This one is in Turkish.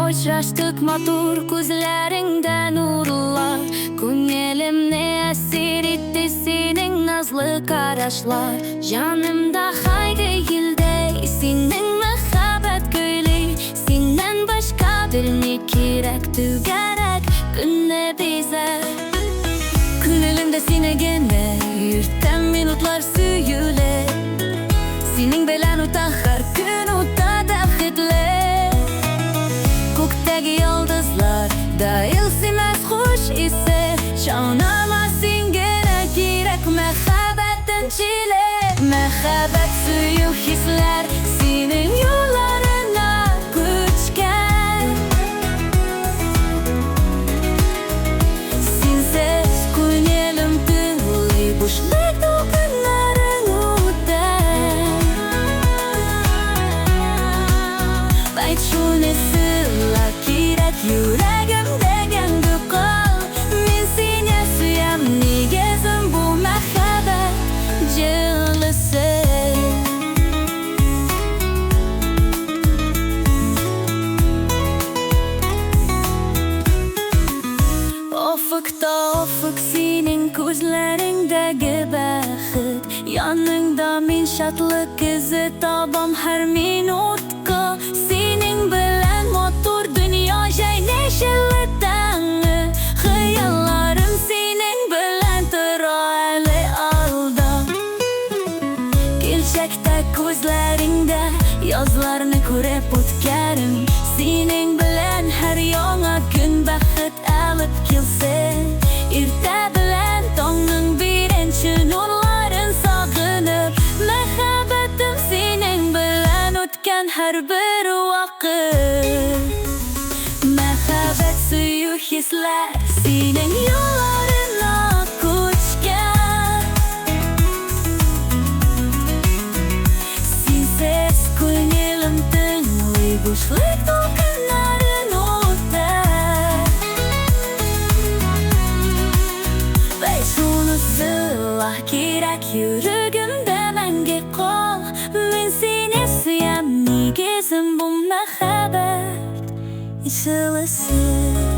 Uçraştık matur gözlerinden nurlar, Künyelimne esir etti senin nazlı karaşlar. Canımda haydi yılday senin Мәхәббәт gülü, senden başka birine kirek tügerek günle bize. Künelimde sine gene yürüten minutlar süyüle, senin belen uta her gün uta dahitle. Gökteki yıldızlar da ilsimez hoş ise, çağınamasın gene girek Мәхәббәттен çile. Мәхәббәт suyu hisler senin yollarına göçken. Sensiz künyelim tığlı boşluk dokunların öten. Bayt şunu sıla kirek yüreğimde kendi kal. Men seni suyam negezim bu Мәхәббәт cılısı. Ufukta ufuk senin gözlerindeki bәхет, yanında min şatlık izi tabam her minutka. Senin bilen motor dünya jay neşeli tangı, hayallarım senin bilen tıraylı alda. Gelecekte gözlerinde yazlarını körep ötkerim, senin bilen her yana gün bәхет alıp kilse. İrte bilen tonun birinci nurların sağınıp, Мәхәббәтім senin bilen ötken her bir vakit. Мәхәббәт suyu hisler senin yollarına göçken. Sensiz künyelim tığlı boşluk dokunların öter. Ve şunu sıla kirek yüreğimde menge kal. Men seni suyam negezim bu Мәхәббәт cılısı.